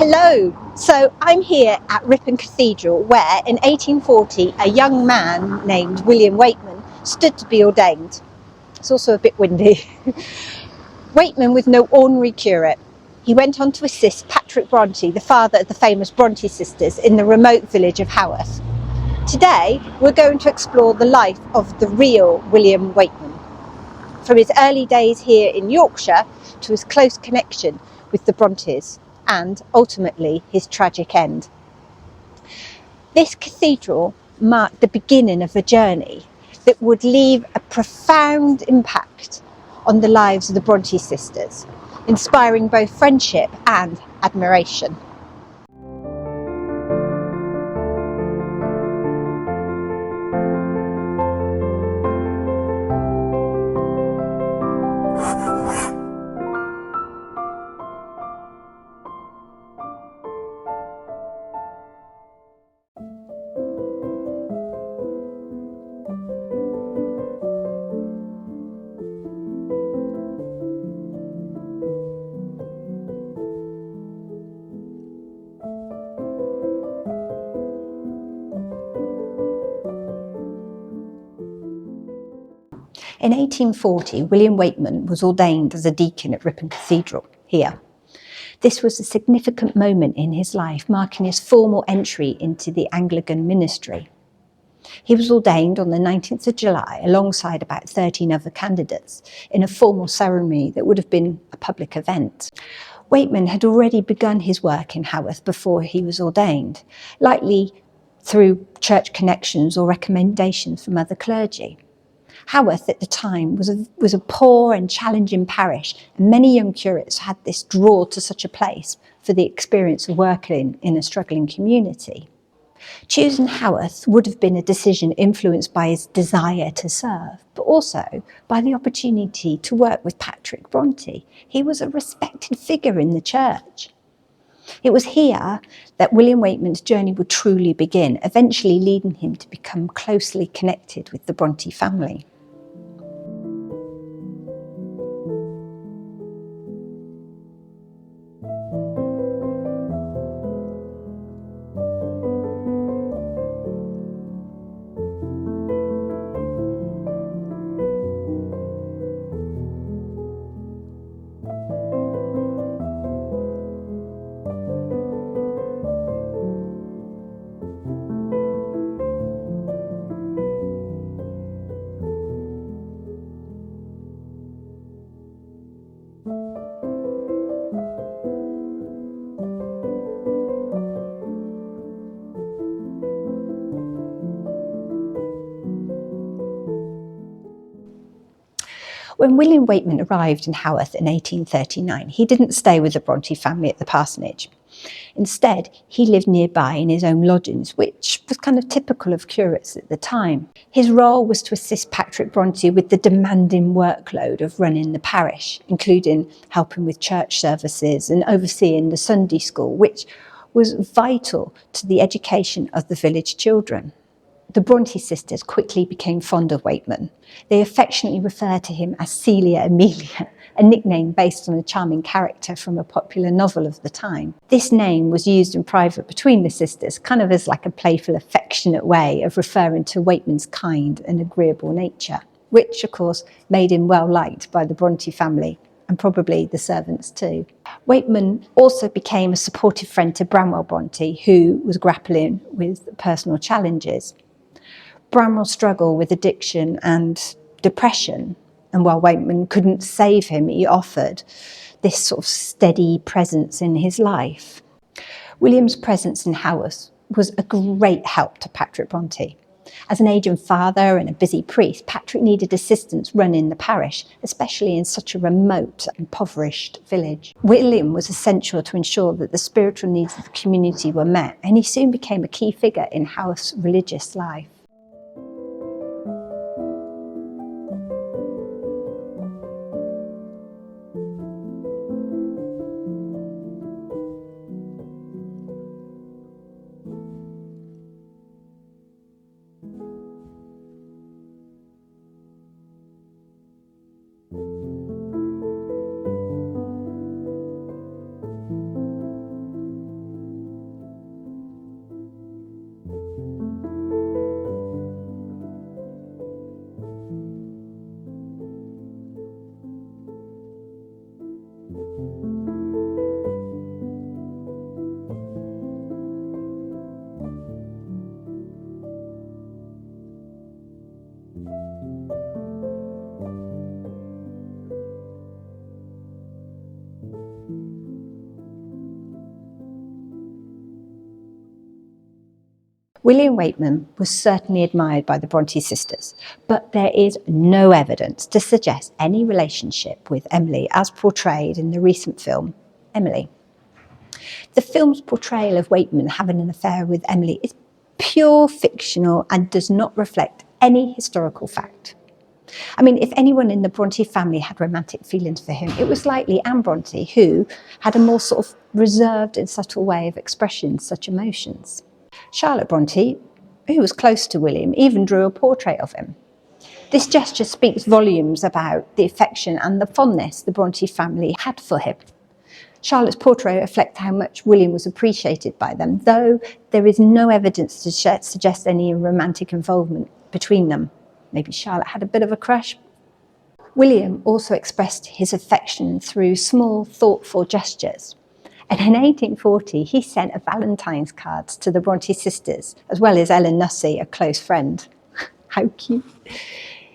Hello, so I'm here at Ripon Cathedral where in 1840 a young man named William Weightman stood to be ordained. It's also a bit windy. Weightman was no ordinary curate. He went on to assist Patrick Brontë, the father of the famous Brontë Sisters, in the remote village of Haworth. Today we're going to explore the life of the real William Weightman, from his early days here in Yorkshire to his close connection with the Brontës, and ultimately his tragic end. This cathedral marked the beginning of a journey that would leave a profound impact on the lives of the Brontë sisters, inspiring both friendship and admiration. In 1840, William Weightman was ordained as a deacon at Ripon Cathedral here. This was a significant moment in his life, marking his formal entry into the Anglican ministry. He was ordained on the 19th of July alongside about 13 other candidates in a formal ceremony that would have been a public event. Weightman had already begun his work in Haworth before he was ordained, likely through church connections or recommendations from other clergy. Haworth at the time was a poor and challenging parish, and many young curates had this draw to such a place for the experience of working in a struggling community. Choosing Haworth would have been a decision influenced by his desire to serve, but also by the opportunity to work with Patrick Brontë. He was a respected figure in the church. It was here that William Weightman's journey would truly begin, eventually leading him to become closely connected with the Brontë family. When William Weightman arrived in Haworth in 1839, he didn't stay with the Brontë family at the parsonage. Instead, he lived nearby in his own lodgings, which was kind of typical of curates at the time. His role was to assist Patrick Brontë with the demanding workload of running the parish, including helping with church services and overseeing the Sunday school, which was vital to the education of the village children. The Brontë sisters quickly became fond of Weightman. They affectionately referred to him as Celia Amelia, a nickname based on a charming character from a popular novel of the time. This name was used in private between the sisters, kind of as like a playful, affectionate way of referring to Weightman's kind and agreeable nature, which of course made him well liked by the Brontë family and probably the servants too. Weightman also became a supportive friend to Branwell Brontë, who was grappling with personal challenges. Branwell struggled with addiction and depression, and while Weightman couldn't save him, he offered this sort of steady presence in his life. William's presence in Haworth was a great help to Patrick Brontë. As an aging father and a busy priest, Patrick needed assistance running the parish, especially in such a remote, impoverished village. William was essential to ensure that the spiritual needs of the community were met, and he soon became a key figure in Haworth's religious life. William Weightman was certainly admired by the Brontë sisters, but there is no evidence to suggest any relationship with Emily as portrayed in the recent film, Emily. The film's portrayal of Weightman having an affair with Emily is pure fictional and does not reflect any historical fact. I mean, if anyone in the Brontë family had romantic feelings for him, it was likely Anne Brontë, who had a more sort of reserved and subtle way of expressing such emotions. Charlotte Brontë, who was close to William, even drew a portrait of him. This gesture speaks volumes about the affection and the fondness the Brontë family had for him. Charlotte's portrait reflects how much William was appreciated by them, though there is no evidence to suggest any romantic involvement between them. Maybe Charlotte had a bit of a crush. William also expressed his affection through small, thoughtful gestures. And in 1840, he sent a Valentine's card to the Brontë sisters, as well as Ellen Nussey, a close friend. How cute.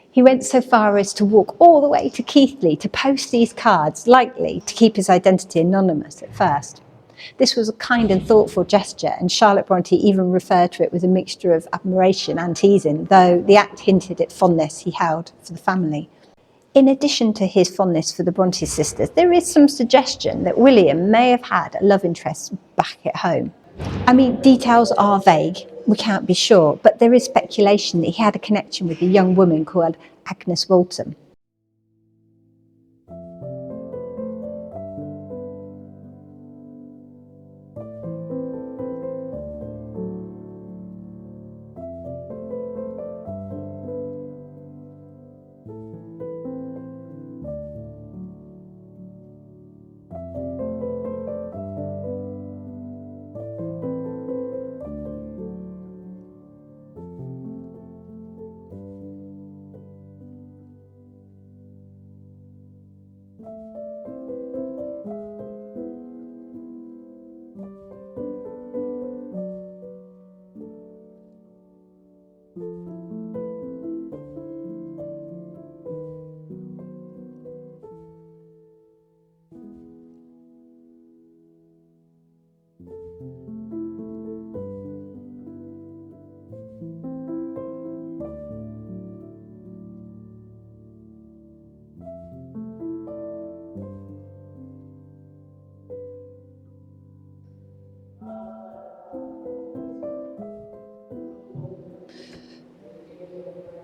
He went so far as to walk all the way to Keighley to post these cards, likely to keep his identity anonymous at first. This was a kind and thoughtful gesture, and Charlotte Brontë even referred to it with a mixture of admiration and teasing, though the act hinted at fondness he held for the family. In addition to his fondness for the Brontë sisters, there is some suggestion that William may have had a love interest back at home. I mean, details are vague, we can't be sure, but there is speculation that he had a connection with a young woman called Agnes Waltham.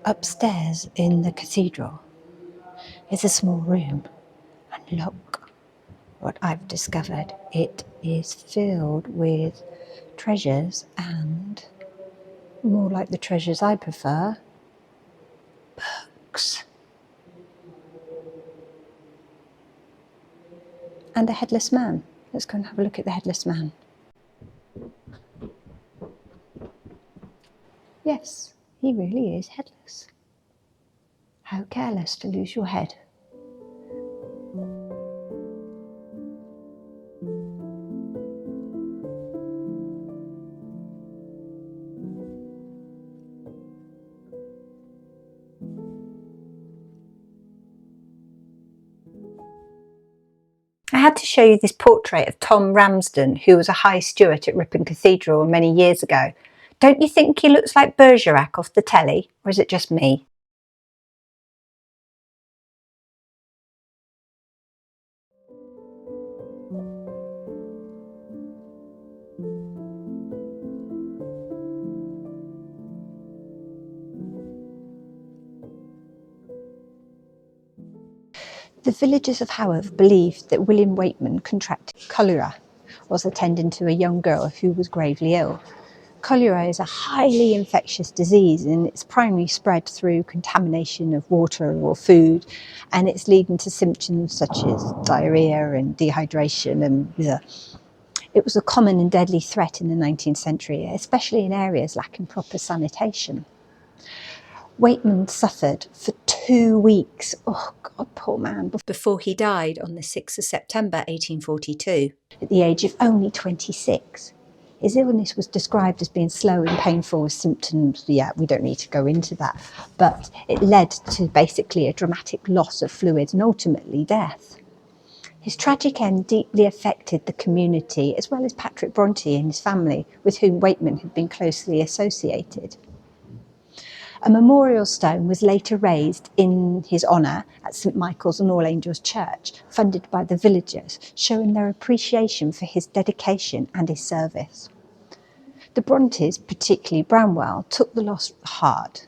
Upstairs in the cathedral is a small room, and look what I've discovered. It is filled with treasures, and more like the treasures I prefer, books. And a headless man. Let's go and have a look at the headless man. Yes, he really is headless. How careless to lose your head. I had to show you this portrait of Tom Ramsden, who was a high steward at Ripon Cathedral many years ago. Don't you think he looks like Bergerac off the telly, or is it just me? The villagers of Haworth believed that William Weightman contracted cholera, was attending to a young girl who was gravely ill. Cholera is a highly infectious disease, and it's primarily spread through contamination of water or food, and it's leading to symptoms such as diarrhea and dehydration and It was a common and deadly threat in the 19th century, especially in areas lacking proper sanitation. Weightman suffered for 2 weeks, oh God, poor man, before he died on the 6th of September 1842, at the age of only 26. His illness was described as being slow and painful with symptoms, we don't need to go into that, but it led to basically a dramatic loss of fluids and ultimately death. His tragic end deeply affected the community, as well as Patrick Brontë and his family, with whom Weightman had been closely associated. A memorial stone was later raised in his honour at St Michael's and All Angels Church, funded by the villagers, showing their appreciation for his dedication and his service. The Brontës, particularly Branwell, took the loss hard,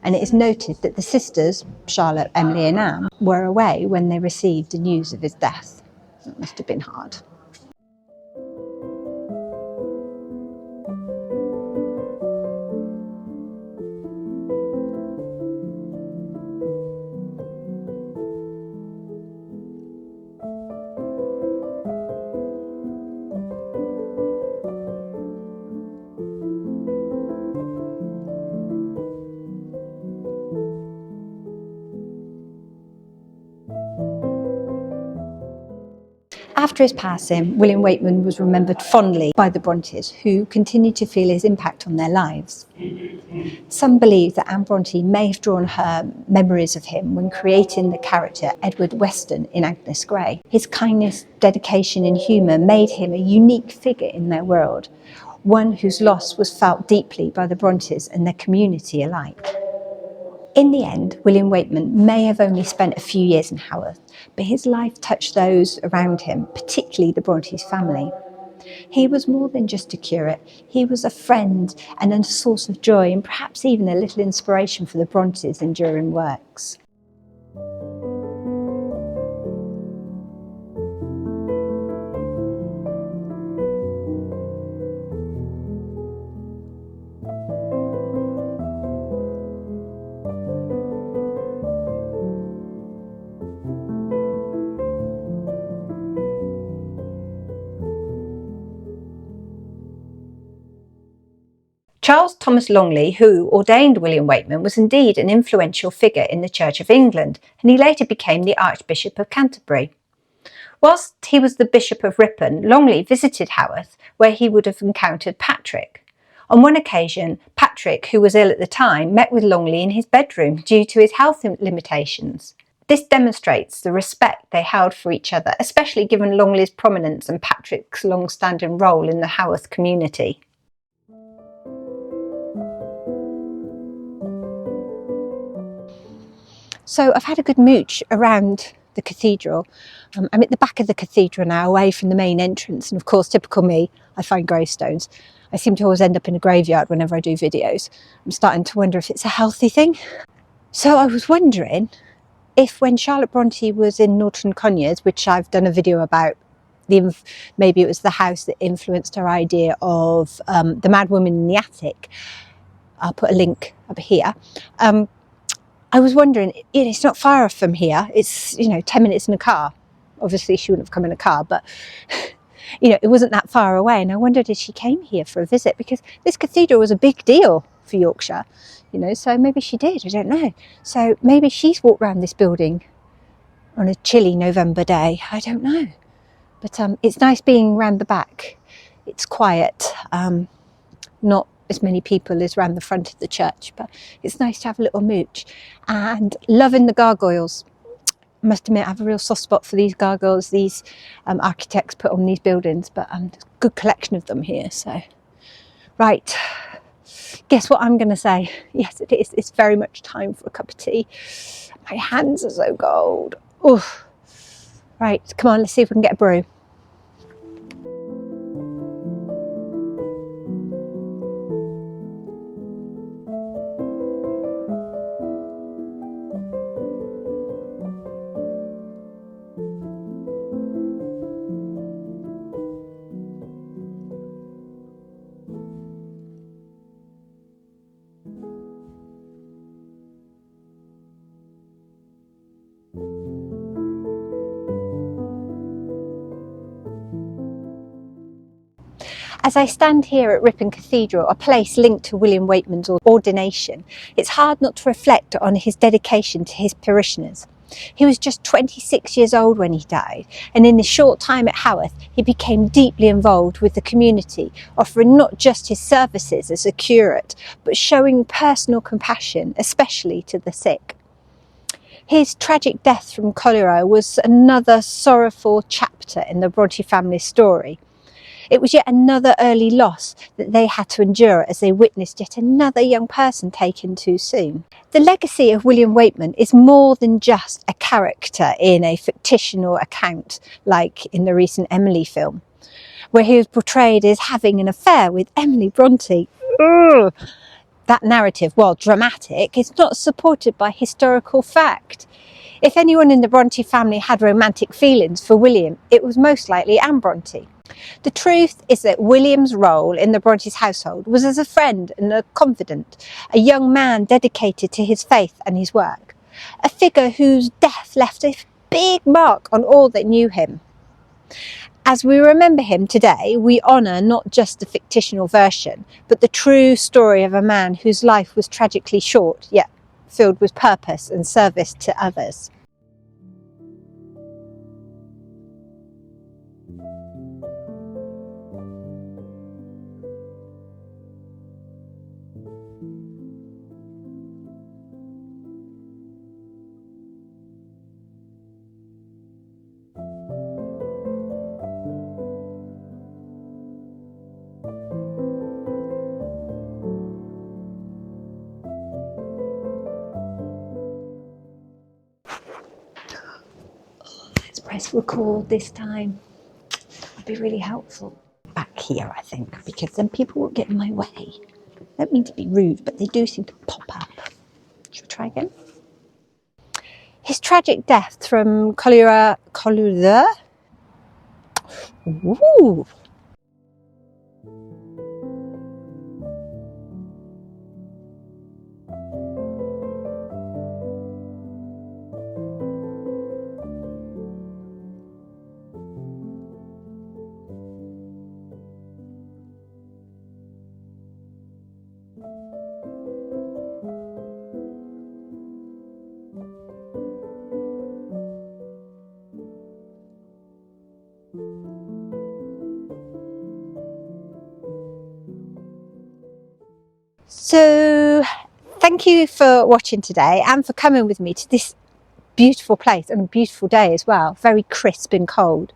and it is noted that the sisters, Charlotte, Emily and Anne, were away when they received the news of his death. It must have been hard. After his passing, William Weightman was remembered fondly by the Brontës, who continued to feel his impact on their lives. Some believe that Anne Brontë may have drawn her memories of him when creating the character Edward Weston in Agnes Grey. His kindness, dedication and humour made him a unique figure in their world, one whose loss was felt deeply by the Brontës and their community alike. In the end, William Weightman may have only spent a few years in Haworth, but his life touched those around him, particularly the Brontës family. He was more than just a curate. He was a friend and a source of joy, and perhaps even a little inspiration for the Brontës' enduring works. Charles Thomas Longley, who ordained William Weightman, was indeed an influential figure in the Church of England, and he later became the Archbishop of Canterbury. Whilst he was the Bishop of Ripon, Longley visited Haworth, where he would have encountered Patrick. On one occasion, Patrick, who was ill at the time, met with Longley in his bedroom due to his health limitations. This demonstrates the respect they held for each other, especially given Longley's prominence and Patrick's long-standing role in the Haworth community. So I've had a good mooch around the cathedral. I'm at the back of the cathedral now, away from the main entrance, and of course, typical me, I find gravestones. I seem to always end up in a graveyard whenever I do videos. I'm starting to wonder if it's a healthy thing. So I was wondering if when Charlotte Brontë was in Norton Conyers, which I've done a video about, maybe it was the house that influenced her idea of the Mad Woman in the Attic. I'll put a link up here. I was wondering, it's not far from here. It's, 10 minutes in a car. Obviously, she wouldn't have come in a car, but, it wasn't that far away. And I wondered if she came here for a visit, because this cathedral was a big deal for Yorkshire, so maybe she did, I don't know. So maybe she's walked around this building on a chilly November day, I don't know. But it's nice being around the back. It's quiet, not as many people as around the front of the church, but it's nice to have a little mooch. And loving the gargoyles. I must admit, I have a real soft spot for these gargoyles these architects put on these buildings, but there's a good collection of them here. So, right, guess what I'm going to say? Yes, it is. It's very much time for a cup of tea. My hands are so cold. Oof. Right, come on, let's see if we can get a brew. As I stand here at Ripon Cathedral, a place linked to William Weightman's ordination, it's hard not to reflect on his dedication to his parishioners. He was just 26 years old when he died, and in his short time at Haworth, he became deeply involved with the community, offering not just his services as a curate, but showing personal compassion, especially to the sick. His tragic death from cholera was another sorrowful chapter in the Brontë family story. It was yet another early loss that they had to endure as they witnessed yet another young person taken too soon. The legacy of William Weightman is more than just a character in a fictional account like in the recent Emily film, where he was portrayed as having an affair with Emily Brontë. Ugh. That narrative, while dramatic, is not supported by historical fact. If anyone in the Brontë family had romantic feelings for William, it was most likely Anne Brontë. The truth is that William's role in the Brontë household was as a friend and a confidant, a young man dedicated to his faith and his work, a figure whose death left a big mark on all that knew him. As we remember him today, we honour not just the fictional version, but the true story of a man whose life was tragically short, yet filled with purpose and service to others. Press record this time. That would be really helpful. Back here, I think, because then people won't get in my way. I don't mean to be rude, but they do seem to pop up. Should we try again? His tragic death from cholera. Ooh. So thank you for watching today and for coming with me to this beautiful place and a beautiful day as well, very crisp and cold.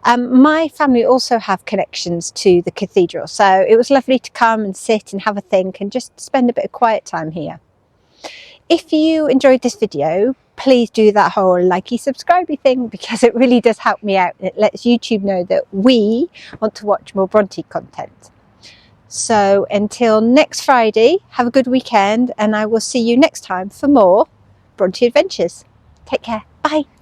My family also have connections to the cathedral, so it was lovely to come and sit and have a think and just spend a bit of quiet time here. If you enjoyed this video, please do that whole likey subscribey thing, because it really does help me out. It lets YouTube know that we want to watch more Brontë content. So until next Friday, have a good weekend, and I will see you next time for more Brontë adventures. Take care. Bye.